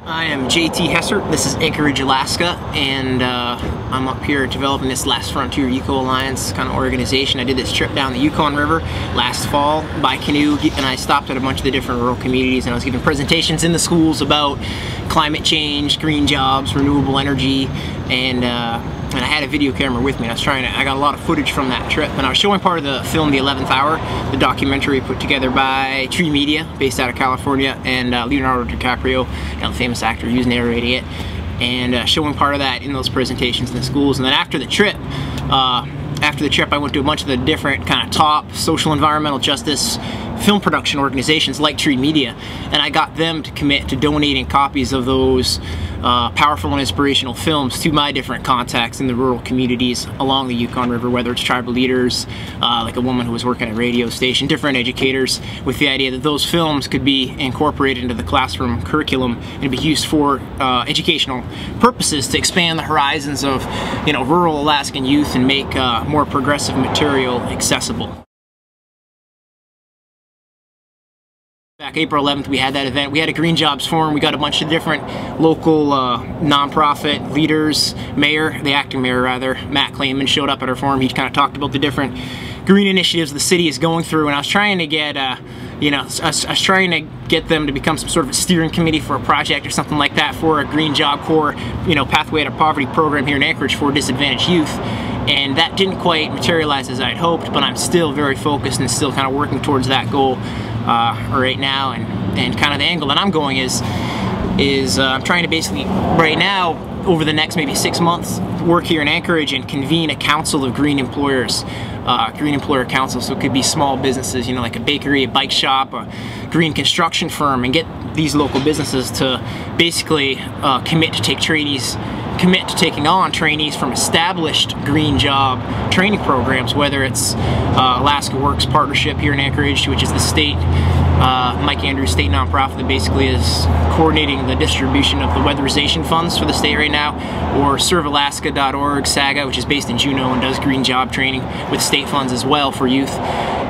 I am T Hessert. This is Anchorage, Alaska, and I'm up here developing this Last Frontier Eco Alliance kind of organization. I did this trip down the Yukon River last fall by canoe, and I stopped at a bunch of the different rural communities, and I was giving presentations in the schools about climate change, green jobs, renewable energy, and I had a video camera with me. I got a lot of footage from that trip, and I was showing part of the film The 11th Hour, the documentary put together by Tree Media, based out of California, and Leonardo DiCaprio, the famous actor who's narrating it, and showing part of that in those presentations in the schools. And then after the trip, I went to a bunch of the different kind of top social environmental justice film production organizations like Tree Media, and I got them to commit to donating copies of those powerful and inspirational films to my different contacts in the rural communities along the Yukon River, whether it's tribal leaders, like a woman who was working at a radio station, different educators, with the idea that those films could be incorporated into the classroom curriculum and be used for educational purposes to expand the horizons of rural Alaskan youth and make more progressive material accessible. Back April 11th, we had that event. We had a Green Jobs Forum. We got a bunch of different local nonprofit leaders, the acting mayor rather, Matt Clayman, showed up at our forum. He kind of talked about the different green initiatives the city is going through, and I was trying to get, I was trying to get them to become some sort of a steering committee for a project or something like that for a Green Job Corps, Pathway Out of Poverty program here in Anchorage for disadvantaged youth. And that didn't quite materialize as I'd hoped, but I'm still very focused and still kind of working towards that goal right now. And kind of the angle that I'm going is I'm trying to basically, right now, over the next maybe 6 months, work here in Anchorage and convene a council of green employers, green employer council. So it could be small businesses, like a bakery, a bike shop, a green construction firm, and get these local businesses to basically commit to taking on trainees from established green job training programs, whether it's Alaska Works Partnership here in Anchorage, which is the state, Mike Andrews state nonprofit that basically is coordinating the distribution of the weatherization funds for the state right now, or servealaska.org, SAGA, which is based in Juneau and does green job training with state funds as well for youth.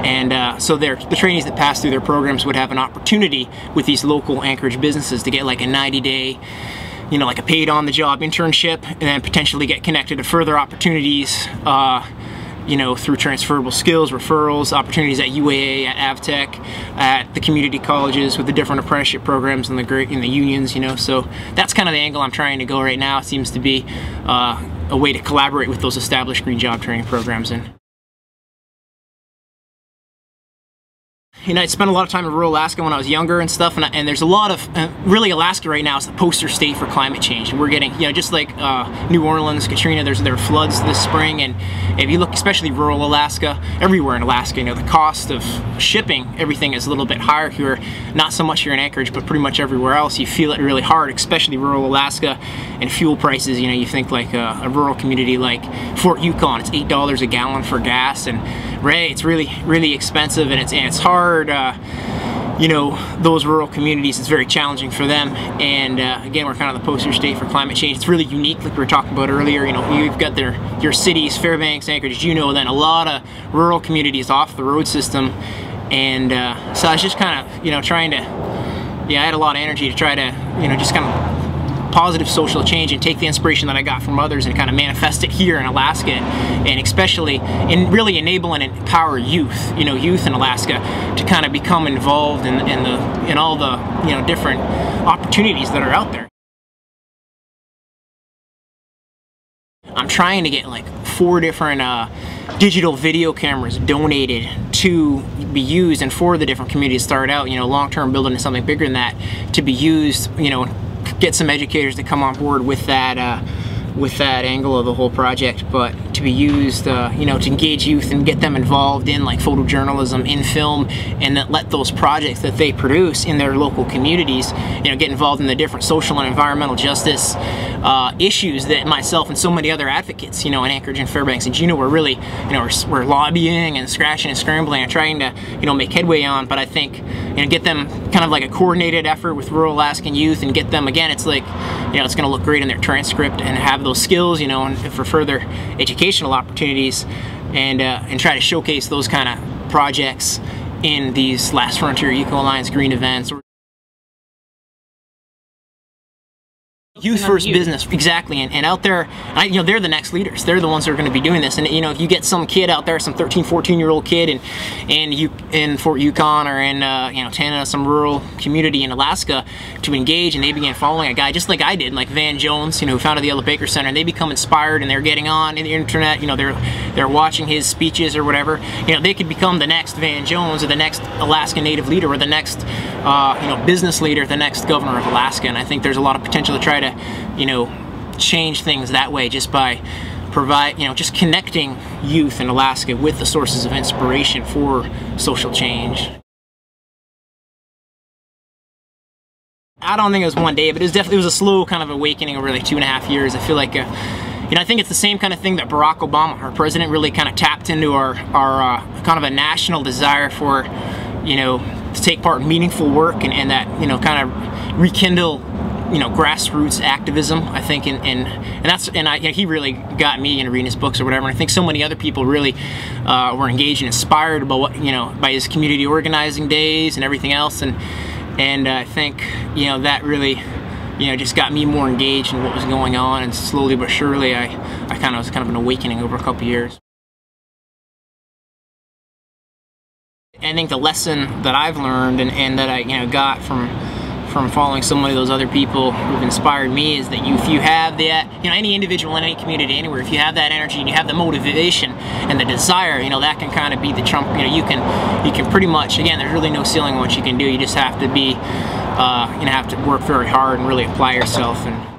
And so the trainees that pass through their programs would have an opportunity with these local Anchorage businesses to get like a 90-day, like a paid on-the-job internship, and then potentially get connected to further opportunities, through transferable skills, referrals, opportunities at UAA, at AvTech, at the community colleges with the different apprenticeship programs and the unions, So that's kind of the angle I'm trying to go right now. It seems to be a way to collaborate with those established green job training programs. I spent a lot of time in rural Alaska when I was younger and stuff, and there's a lot of, really Alaska right now is the poster state for climate change. And we're getting, just like New Orleans, Katrina, there are floods this spring, and if you look, especially rural Alaska, everywhere in Alaska, the cost of shipping everything is a little bit higher here, not so much here in Anchorage, but pretty much everywhere else. You feel it really hard, especially rural Alaska, and fuel prices, you think like a rural community like Fort Yukon, it's $8 a gallon for gas, and it's really, really expensive, and it's hard. Those rural communities, it's very challenging for them, and again, we're kind of the poster state for climate change. It's really unique, like we were talking about earlier. You've got your cities, Fairbanks, Anchorage, and then a lot of rural communities off the road system, and so I was just kind of, trying to, I had a lot of energy to try to, just kind of positive social change and take the inspiration that I got from others and kind of manifest it here in Alaska, and especially in really enable and empower youth, youth in Alaska to kind of become involved in all the different opportunities that are out there. I'm trying to get like 4 different digital video cameras donated to be used, and for the different communities start out, long-term building to something bigger than that, to be used, get some educators to come on board with that angle of the whole project, but to be used, to engage youth and get them involved in like photojournalism, in film, and that let those projects that they produce in their local communities, get involved in the different social and environmental justice issues that myself and so many other advocates, in Anchorage and Fairbanks and Juneau, we're really, we're lobbying and scratching and scrambling and trying to, make headway on. But I think, get them kind of like a coordinated effort with rural Alaskan youth, and get them, again, it's like, it's going to look great in their transcript and have those skills, and for further educational opportunities, and try to showcase those kind of projects in these Last Frontier Eco Alliance green events. Youth first business, exactly, and out there, you know, they're the next leaders. They're the ones that are going to be doing this. And you know, if you get some kid out there, some 13, 14-year-old kid in Fort Yukon or in you know, Canada, some rural community in Alaska, to engage, and they begin following a guy just like I did, like Van Jones, you know, who founded the Ella Baker Center, and they become inspired, and they're getting on the internet, you know, they're watching his speeches or whatever. You know, they could become the next Van Jones or the next Alaskan Native leader or the next you know, business leader, the next governor of Alaska. And I think there's a lot of potential to try to, you know, change things that way, just by just connecting youth in Alaska with the sources of inspiration for social change. I don't think it was one day, but it was a slow kind of awakening over like 2.5 years. I feel like, you know, I think it's the same kind of thing that Barack Obama, our president, really kind of tapped into our kind of a national desire for, you know, to take part in meaningful work, and that, you know, kind of rekindle, you know, grassroots activism. I think, he really got me into reading his books or whatever. And I think so many other people really were engaged and inspired by what, you know, by his community organizing days and everything else. And I think, you know, that really, you know, just got me more engaged in what was going on. And slowly but surely, I was kind of an awakening over a couple of years. I think the lesson that I've learned and that I, you know, got from following so many of those other people who've inspired me is that if you have that, you know, any individual in any community anywhere, if you have that energy and you have the motivation and the desire, you know, that can kind of be the trump. You know, you can pretty much, again, there's really no ceiling on what you can do. You just have to be, you know, have to work very hard and really apply yourself. And